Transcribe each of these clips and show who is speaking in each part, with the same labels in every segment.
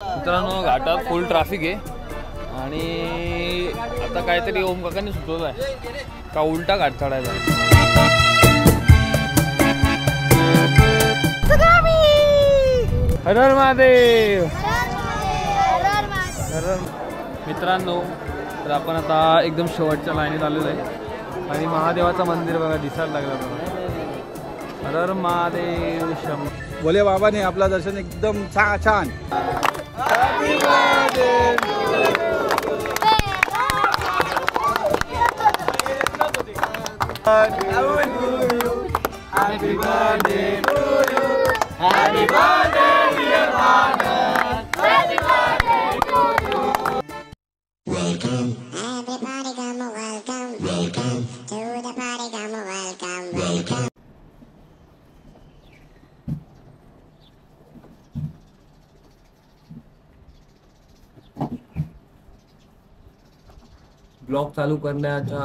Speaker 1: मित्रांनो घाटात फुल ट्रॅफिक आहे आणि आता काहीतरी ओम काकांनी सुचवलं आहे का उलटा घाट चढायचा. हर हर महादेव. मित्रांनो तर आपण आता एकदम शेवटच्या लाईनीत आलेलो आहे आणि महादेवाचं मंदिर बघा दिसायला लागलं. हर हर महादेव शंभो.
Speaker 2: भोले बाबाने आपला दर्शन एकदम छान. Happy birthday to you. Happy birthday to you. Happy birthday dear Anand. Happy birthday to you. Welcome. Everybody come welcome. Welcome to the party come welcome. Welcome.
Speaker 1: Blog चालू करण्याच्या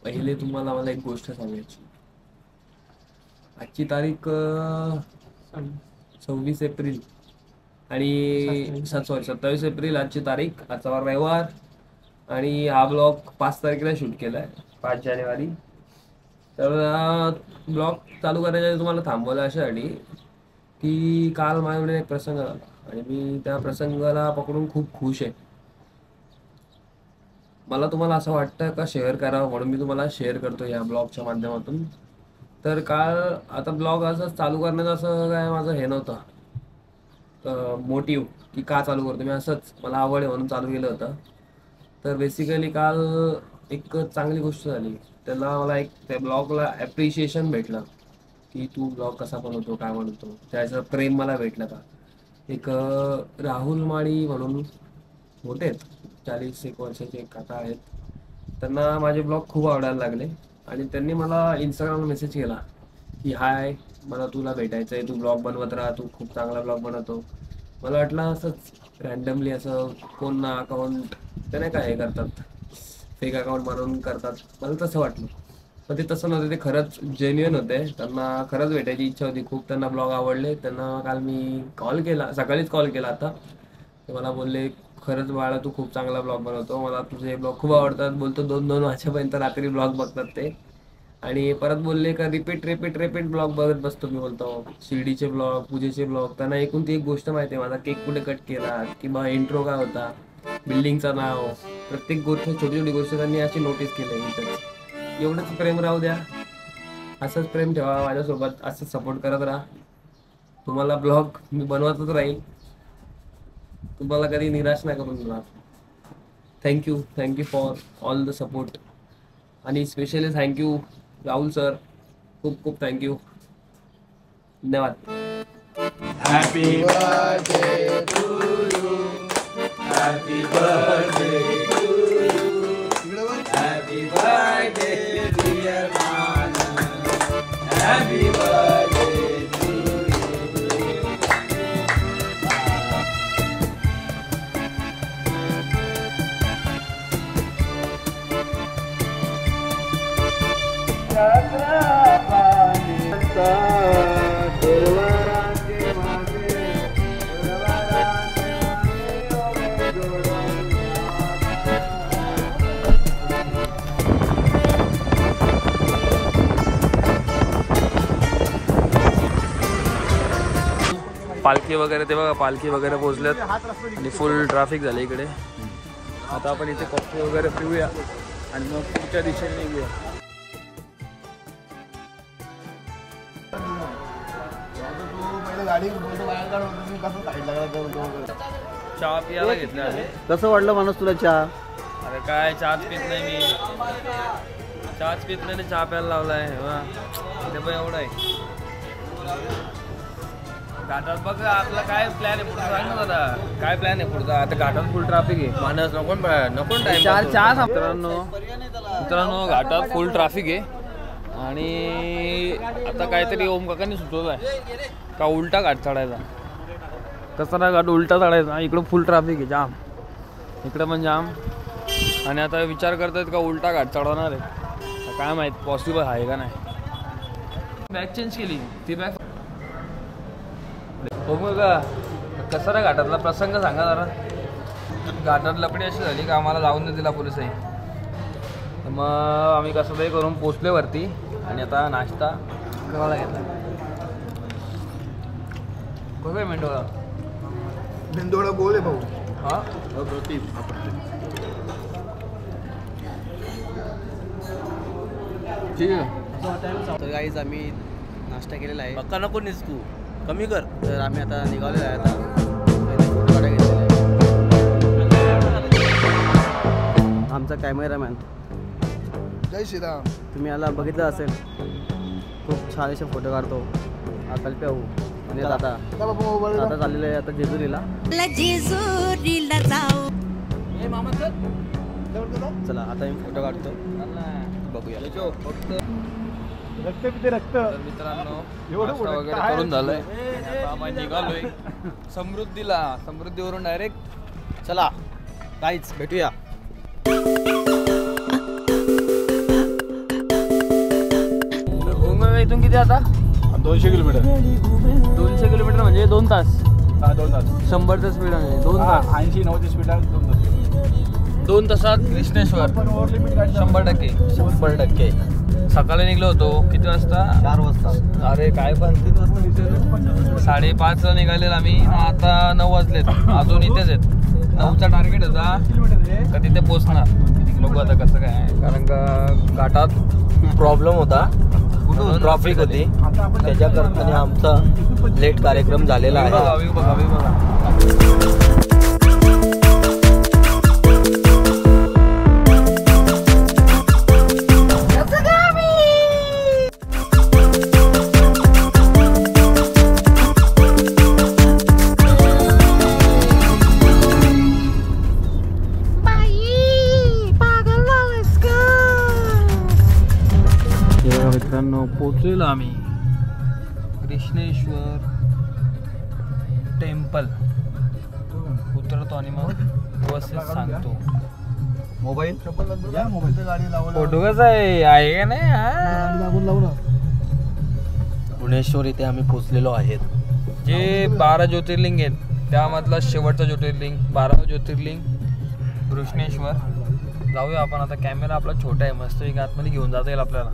Speaker 1: पहिले तुम्हाला मला एक गोष्ट सांगायची. आजची तारीख 26 एप्रिल आणि 27 एप्रिल आजची तारीख. आजचा वार रविवार आणि हा ब्लॉग 5 तारखेला शूट केला आहे, 5 जानेवारी. तर ब्लॉग चालू करण्याच्या तुम्हाला थांबवलं अशासाठी की काल माझ्याकडे एक प्रसंग झाला आणि मी त्या प्रसंगाला पकडून खूप खुश आहे. मला तुम्हाला असं वाटतं का शेअर करावं म्हणून मी तुम्हाला शेअर करतो या ब्लॉगच्या माध्यमातून. तर काल आता ब्लॉग असं चालू करण्याचं असं काय माझं हे नव्हतं मोटिव्ह की का चालू करतो मी, असंच मला आवड आहे म्हणून चालू केलं होतं. तर बेसिकली काल एक चांगली गोष्ट झाली, त्याला मला एक त्या ब्लॉगला ॲप्रिशिएशन भेटलं की तू ब्लॉग कसा बनवतो काय बनवतो, त्याचं प्रेम मला भेटलं. का एक राहुल माळी म्हणून मोठे आहेत, 40-1 वर्षाचे काका आहेत, त्यांना माझे ब्लॉग खूप आवडायला लागले आणि त्यांनी मला इंस्टाग्रामला मेसेज केला की हाय मला तुला भेटायचं आहे, तू ब्लॉग बनवत राहा, तू खूप चांगला ब्लॉग बनवतो. मला वाटलं असंच रँडमली असं कोण ना अकाउंट ते नाही काय हे करतात, फेक अकाउंट बनवून करतात, मला तसं वाटलं. पण ते तसं नव्हतं, ते खरंच जेन्युइन होते. त्यांना खरंच भेटायची इच्छा होती खूप, त्यांना ब्लॉग आवडले. त्यांना काल मी कॉल केला, सकाळीच कॉल केला आता. ते मला बोलले खरंच बाळा तू खूप चांगला ब्लॉग बनवतो, मला तुझे ब्लॉग खूप आवडतात. बोलतो 2-2 वाजेपर्यंत रात्री ब्लॉग बघतात ते. आणि परत बोलले का रिपीट ब्लॉग बघत बसतो मी. बोलतो शिर्डीचे ब्लॉग, पूजेचे ब्लॉग. त्यांना एकूण ती एक गोष्ट माहिती आहे, माझा केक कुठे कट केला किंवा इंट्रो काय होता, बिल्डिंगचं नाव, प्रत्येक गोष्ट छोटी गोष्ट त्यांनी अशी नोटीस केली. एवढंच प्रेम राहू द्या, असंच प्रेम ठेवा माझ्यासोबत, असंच सपोर्ट करत राहा. तुम्हाला ब्लॉग मी बनवतच राहील, तुम्हाला कधी निराश नाही करून देणार. Thank you for all the support आणि स्पेशली थँक्यू राहुल सर, खूप थँक्यू, धन्यवाद.
Speaker 2: Happy birthday to you. Happy birthday to you. Happy birthday dear Anand. Happy birthday to you.
Speaker 1: पालखी वगैरे ते बघा, पालखी वगैरे पोहोचल्यात आणि फुल ट्रॅफिक झालं इकडे. आता आपण इथे कॉफी वगैरे पिऊया आणि मग पुढच्या दिशेने निघूया. चहा पियाला घेतला आहे.
Speaker 2: कसं वाटलं माणूस तुला चहा?
Speaker 1: अरे काय चहाच पित नाही मी, चहाच पित नाही, चहा प्यायला लावलाय. इथे पण एवढं आहे घाटात. बघ आपला काय प्लॅन आहे पुढचा, सांग ना दादा काय प्लॅन आहे पुढचा. आता घाटात फुल ट्रॅफिक आहे, माणूस नको टाइम. मित्रांनो घाटात फुल ट्रॅफिक आहे आणि आता काहीतरी ओम काकांनी सुचवलं आहे का उलटा घाट चढायचा. कसा ना घाट उलटा चढायचा. इकडं फुल ट्रॅफिक आहे, जाम, इकडं पण जाम. आणि आता विचार करतात का उलटा घाट चढवणार आहे, काय माहीत पॉसिबल आहे का नाही. बॅग चेंज केली ती बॅग. हो मग
Speaker 3: कसा रे घाटातला प्रसंग सांगा जरा. घाटात लपडी अशी झाली का आम्हाला जाऊन नाही दिला पोलिसही. तर मग आम्ही कसं तरी करून पोचले वरती आणि आता नाश्ता करायला घेतला. कसं आहे मेंढोळा?
Speaker 4: मेंदोळा गोल आहे भाऊ.
Speaker 3: हां ठीक आहे.
Speaker 5: तर गाईज आम्ही नाश्ता केलेला आहे.
Speaker 3: पक्का नको निस तू कमी कर.
Speaker 5: तर आम्ही आता निघालेलो आहे. आता फोटो काढायला घेतलेले आहे. आमचा कॅमेरामॅन
Speaker 4: जय श्रीराम.
Speaker 5: तुम्ही याला बघितलं असेल, खूप छान असे फोटो काढतो. हा कल्प्या हो आणि दादा दादा चाललेलं आहे आता जेजुरीला. चला आता मी फोटो काढतो, बघूया.
Speaker 3: तर मित्रांनो नाश्ता वगैरे करून झालंय. आता आम्ही निघालोय समृद्धीवरून डायरेक्ट.
Speaker 5: चला काहीच भेटूया.
Speaker 3: भूमी इथून किती आता?
Speaker 4: 200 किलोमीटर.
Speaker 3: 200 किलोमीटर म्हणजे 2 तास.
Speaker 4: 2 तास.
Speaker 3: 100चं स्पीड आहे 2 तास.
Speaker 4: 80-90 स्पीड आहे. 2 तास.
Speaker 3: 2 तासात कृष्णेश्वर.
Speaker 4: पण ओव्हर लिमिट गाडी
Speaker 3: 100%. सकाळी निघलो होतो किती वाजता?
Speaker 5: 4 वाजता.
Speaker 3: अरे काय पण 5:30 निघालेलो आम्ही. आता 9 वाजलेत अजून इथेच आहेत. 9चा टार्गेट होता का तिथे पोचणार. बघू आता कसं काय आहे. कारण का घाटात
Speaker 5: प्रॉब्लेम होता, ट्रॉफिक होती, त्याच्याकरता आमचा लेट कार्यक्रम झालेला आहे.
Speaker 3: बघा. मित्रांनो पोचलेलो आम्ही कृष्णेश्वर टेम्पल. उतरतो आणि मग व्यवस्थित सांगतो.
Speaker 5: मोबाईल
Speaker 3: फोटो कसा आहे का नाही?
Speaker 5: भुवनेश्वर इथे आम्ही पोचलेलो आहेत.
Speaker 3: जे 12 ज्योतिर्लिंग आहेत त्यामधला शेवटचा ज्योतिर्लिंग 12 ज्योतिर्लिंग कृष्णेश्वर. जाऊया आपण आता. कॅमेरा आपला छोटा आहे, मस्त एक आतमध्ये घेऊन जाता येईल आपल्याला.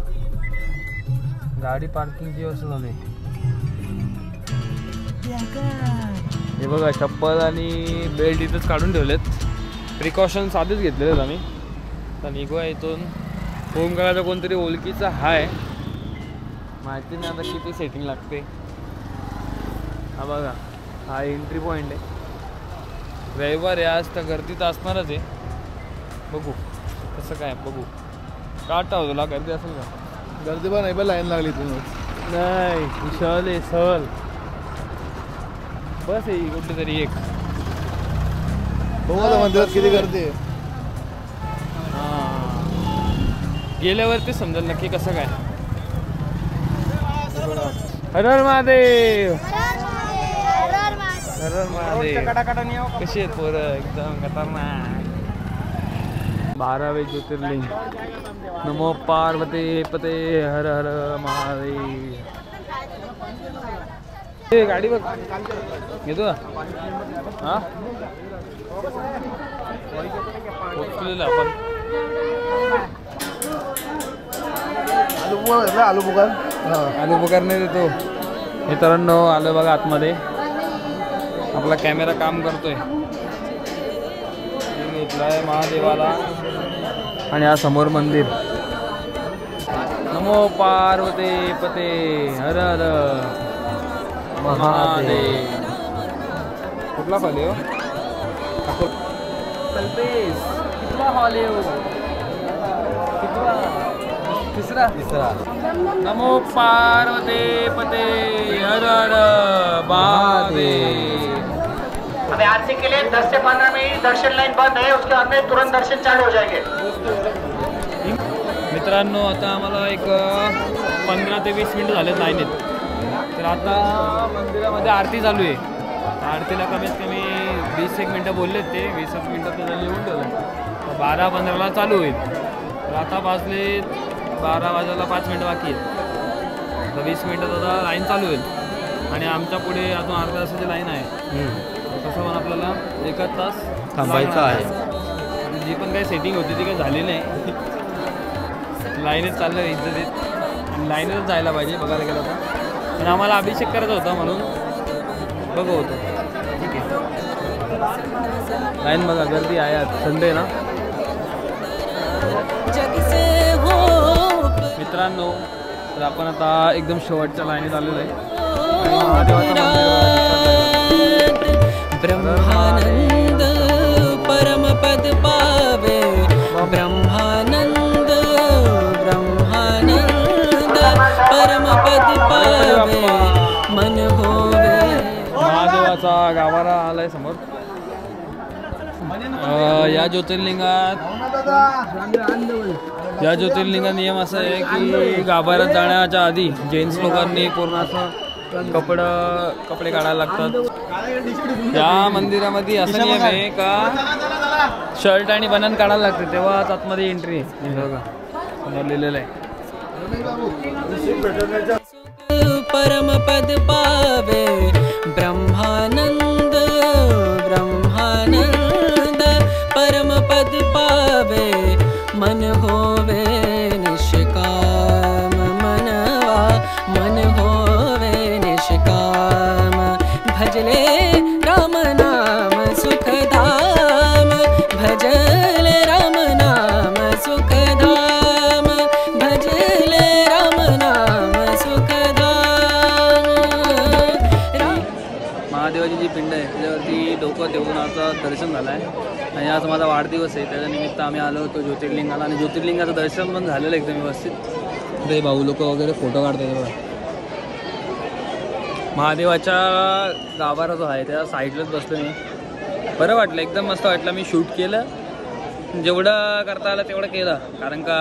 Speaker 3: गाडी पार्किंगची व्यवस्था झाली. हे बघा चप्पल आणि बेल्ट इथंच काढून ठेवलेत. प्रिकॉशन्स आधीच घेतलेले आहेत आम्ही. तर निघूया इथून. ओमकाराचा कोणतरी ओळखीचा हाय, माहिती नाही आता किती सेटिंग लागते. हा बघा हा एंट्री पॉईंट आहे. रविवार आहे आज तर गर्दी तर असणारच आहे. बघू कसं काय बघू. काटा हो तुला गर्दी असेल का?
Speaker 4: गर्दी पण नाही, पण लाईन लागली तुम्ही.
Speaker 3: नाही सहल आहे सहल. बस आहे कुठे तरी एक.
Speaker 4: बघू आता मंदिरात किती गर्दी आहे.
Speaker 3: गेल्यावरती समजेल नक्की कसं काय. हर हर महादेव. हर हर महादेव. कशी आहेत पोरं? एकदम खतरनाक. 12वे ज्योतिर्लिंग. नमो पार्वती पते हर हर महादेव. गाडी बघ घेतो हा. आपण
Speaker 4: आलू बुकार.
Speaker 3: आलू बुकार नाही देतो. मित्रांनो आलो बघा आतमध्ये. आपला कॅमेरा काम करतोय. घेतलाय महादेवाला आणि हा समोर मंदिर. नमो पार्वती पते हर हर महादेव. कुठला हॉल आहे हो? कल्पेश कितला हॉल आहे हो? तिसरा. नमो पार्वती पते हर हर महादेव.
Speaker 6: अभी आरती के लिए 10 से 15 मिनट दर्शन लाइन बंद है, उसके बाद में तुरंत दर्शन चालू हो जाएंगे.
Speaker 3: मित्रांनो आता आम्हाला एक 15 ते 20 मिनटं झालेत लाईनीत. तर आता मंदिरामध्ये आरती चालू आहे. आरतीला कमीत कमी 20 मिनटं बोललेत ते. 20 मिनटं तर लिहून ठेवलं. 12:15ला चालू होईल. तर आता वाजले 12 वाजायला 5 मिनटं बाकी आहेत. तर 20 मिनटात आता लाईन चालू होईल. आणि आमच्या पुढे अजून अर्ध्या तासाची लाईन आहे. तसं पण आपल्याला 1 तास
Speaker 5: थांबायचं आहे.
Speaker 3: आणि जी पण काही सेटिंग होती ती काही झाली नाही. लाईनच चाललं इज्जतीत, लाईनच जायला पाहिजे बघायला गेलं तर. पण आम्हाला अभिषेक करायचा होता म्हणून बघू होतो. ठीक आहे, लाईन बघा, गर्दी आहे आज संडे ना. मित्रांनो, तर आपण आता एकदम शेवटच्या लाईनीत आलेलो आहे.
Speaker 7: ब्रह्मानंद परमपद पावे, ब्रह्मानंद ब्रह्मानंद परमपद पावे, मन होवे.
Speaker 3: महादेवाचा गाभारा आलाय समोर. या ज्योतिर्लिंगात नियम असा आहे की गाभाऱ्यात जाण्याच्या आधी जेंट्स लोकांनी पूर्ण असं कपडे काढायला लागतात. या मंदिरामध्ये असा नियम आहे का शर्ट आणि बनियान काढायला लागते तेव्हाच आतमध्ये एंट्री आहे. बघा समोर लिहिलेलं आहे.
Speaker 7: परमपद पावे, ब्रह्मानंद ब्रह्मानंद परमपद पावे, मन होवे निष्काम, मनवा मन होवे निष्काम. भजले राम नाम सुखधाम, भजले राम नाम सुखधाम, भजले राम नाम सुखधाम.
Speaker 3: महादेवाची जी पिंड आहे त्याच्यावरती डोकं देवनाचं दर्शन झालं आहे. आणि आज माझा वाढदिवस आहे, त्याच्यानिमित्त आम्ही आलो होतो ज्योतिर्लिंगाला. आणि ज्योतिर्लिंगाचं दर्शन पण झालेलं एकदम व्यवस्थित. ते भाऊ लोक वगैरे फोटो काढतात बघा. महादेवाच्या गाभारा जो आहे त्या साईडलाच बसलो मी. बरं वाटलं, एकदम मस्त वाटलं. मी शूट केलं, जेवढं करता आलं तेवढं केलं, कारण का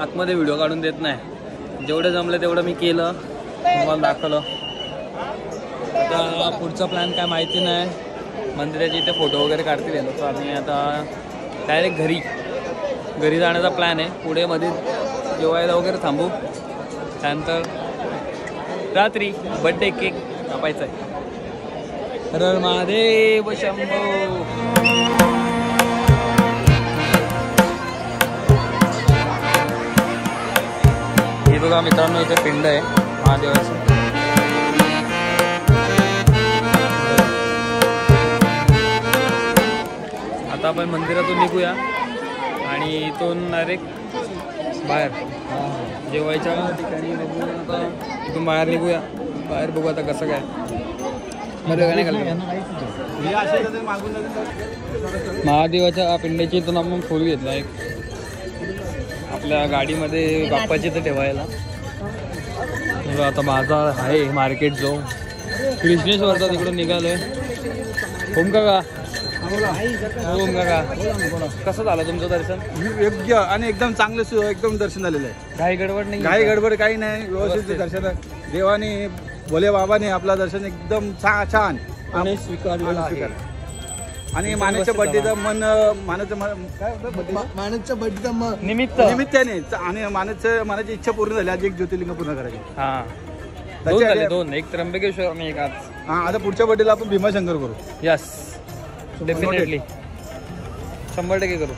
Speaker 3: आतमध्ये व्हिडिओ काढून देत नाही. जेवढं जमलं तेवढं मी केलं, तुम्हाला दाखवलं. आता पुढचा प्लॅन काय माहिती नाही. मंदिराचे इथे फोटो वगैरे काढतील लोक. आणि आता डायरेक्ट घरी जाण्याचा प्लॅन आहे. पुढे मध्ये जेवायला वगैरे थांबू. त्यानंतर रात्री बड्डे केक कापायचा आहे. हर हर महादेव शंभो. हे बघा मित्रांनो, इथे पिंड आहे महादेवाचं. आता आपण मंदिरातून निघूया आणि इथून डायरेक्ट बाहेर जेवायच्या ठिकाणी बघून आता इथून बाहेर निघूया. बाहेर बघू आता कसं काय. महादेवाच्या पिंड्याची इथून आपण फुल घेतला एक आपल्या गाडीमध्ये बाप्पाची तर ठेवायला. आता माझा आहे मार्केट जो कृष्णेश्वरचा तिकडून निघालोय. ओम काका, ओम काका, कसं झालं तुमचं दर्शन?
Speaker 4: योग्य आणि एकदम चांगलं एकदम दर्शन झालेलं आहे.
Speaker 3: काही गडबड नाही,
Speaker 4: काही गडबड काही नाही, व्यवस्थित दर्शन. देवाने भोले बाबाने आपला दर्शन एकदम छान आणि स्वीकारलेलं आहे. आणि मानाच्या बड्डेचं मन मानाच्या बड्डेचं निमित्ताने आणि मानाची इच्छा पूर्ण झाली. आज एक ज्योतिर्लिंग पूर्ण करायची.
Speaker 3: हा, दोन, एक त्र्यंबकेश्वर आणि एक आज.
Speaker 4: हा, आता पुढच्या बड्डेला आपण भीमाशंकर करू.
Speaker 3: यस, डेफिनेटली 100% करू.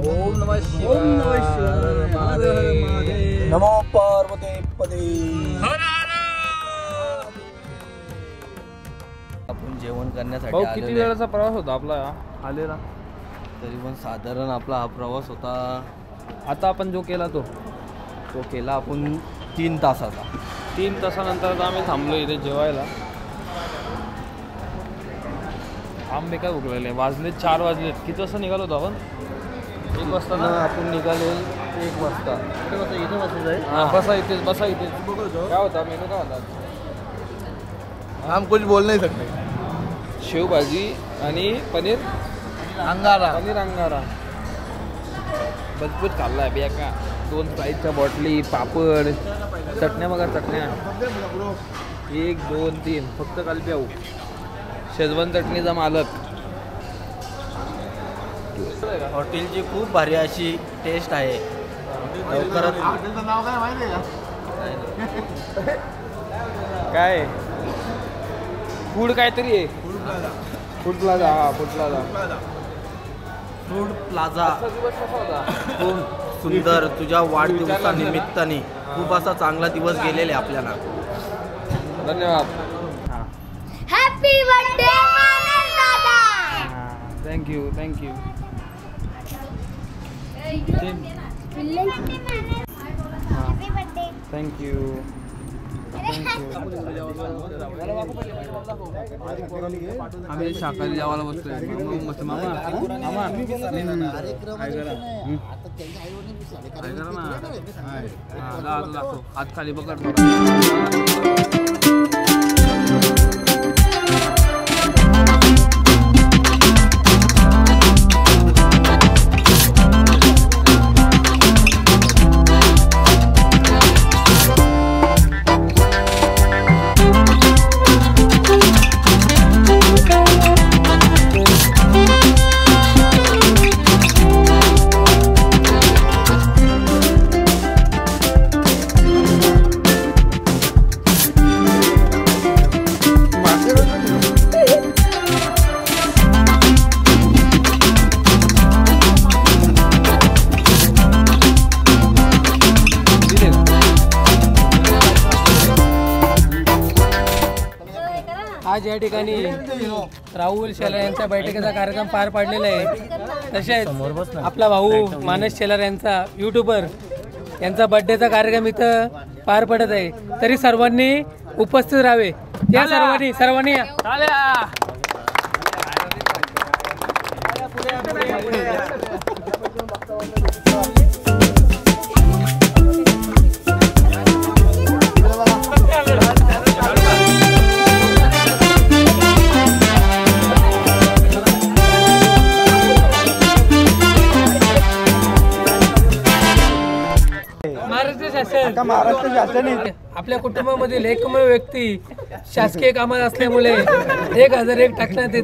Speaker 3: ओम नमः शिवाय.
Speaker 4: नमो पार्वती पदे.
Speaker 5: आपण जेवण करण्यासाठी
Speaker 3: भाऊ किती वेळाचा प्रवास होता आपला आलेला?
Speaker 5: तरी पण साधारण आपला हा प्रवास होता.
Speaker 3: आता आपण जो केला तो
Speaker 5: केला आपण 3 तासाचा.
Speaker 3: 3 तासानंतर आता आम्ही थांबलो इथे जेवायला. आंबे काय भूक लागले. वाजले 4 वाजलेत. किती वाजता निघालो होतो आपण? 1 वाजता ना आपण निघालो. 1 वाजता
Speaker 5: इथे बसायचं आहे.
Speaker 3: हां, बसा इथेच, बसा इथेच. काय होता मेनू? काय होता?
Speaker 4: हम कुछ बोल नहीं सकते.
Speaker 3: शेवभाजी आणि पनीर अंगारा भरपूर खाल्ला आहे बिया का. 2 स्प्राईटच्या बॉटली, पापड, चटण्या बघा, चटण्या 1 2 3. फक्त काल प्याऊ. शेजवान चटणीचा मालक.
Speaker 5: हॉटेलची खूप भारी अशी टेस्ट आहे. लवकरच
Speaker 4: नाव काय माहिती आहे का?
Speaker 3: काय फूड काहीतरी आहे फूड प्लाझा. हा फूड प्लाझा.
Speaker 5: फूड प्लाझा
Speaker 3: दिवस कसा होता?
Speaker 5: खूप सुंदर. तुझ्या वाढदिवसानिमित्ताने खूप असा चांगला दिवस गेलेले आपल्याला.
Speaker 3: धन्यवाद.
Speaker 2: हॅपी बर्थडे मानस दादा.
Speaker 3: Thank you thank you.
Speaker 2: Happy birthday.
Speaker 3: Thank you. आम्ही शाकाहारी जेवायला बसलोय. मस्त मामा मामा हात खाली पकड.
Speaker 8: आज या ठिकाणी राहुल शेलार यांच्या बैठकीचा कार्यक्रम पार पाडलेला आहे. तसेच आपला भाऊ मानस शेलार यांचा यूट्यूबर यांचा बर्थडेचा कार्यक्रम इथं पार पडत आहे. तरी सर्वांनी उपस्थित राहावे. त्या सर्वांनी
Speaker 5: महाराष्ट्र शासन
Speaker 8: आपल्या कुटुंबामधील एकमेव व्यक्ती शासकीय कामात असल्यामुळे 1001 टाकण्यात येत.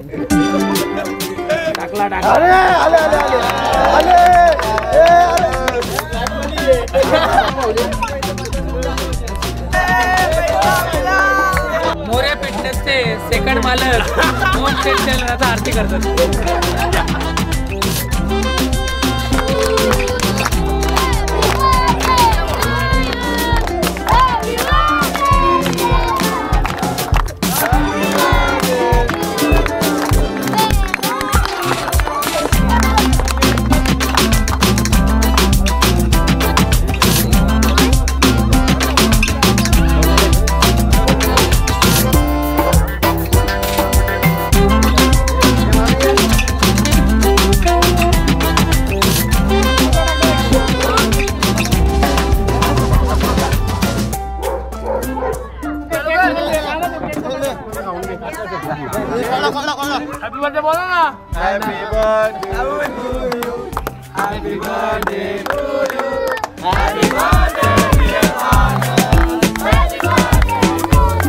Speaker 8: मोऱ्या फिटनेसचे सेकंड मालक मोहन शेलार आरती करतात.
Speaker 3: हॅपी बर्थडे बोला ना.
Speaker 5: Happy birthday to you. Happy birthday to you. Happy birthday dear Manas. Happy birthday to you.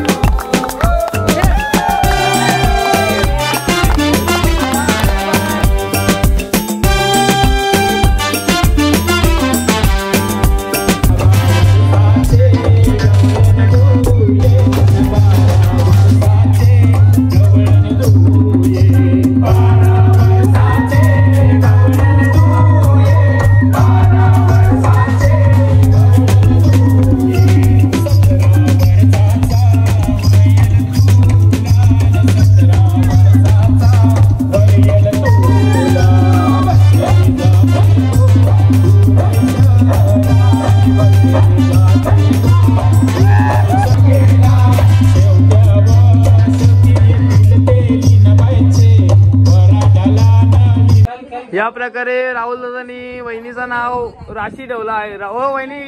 Speaker 3: या प्रकारे राहुल दादांनी वहिनीचं नाव राशी ठेवलं आहे. हो वहिनी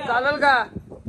Speaker 3: चालेल का?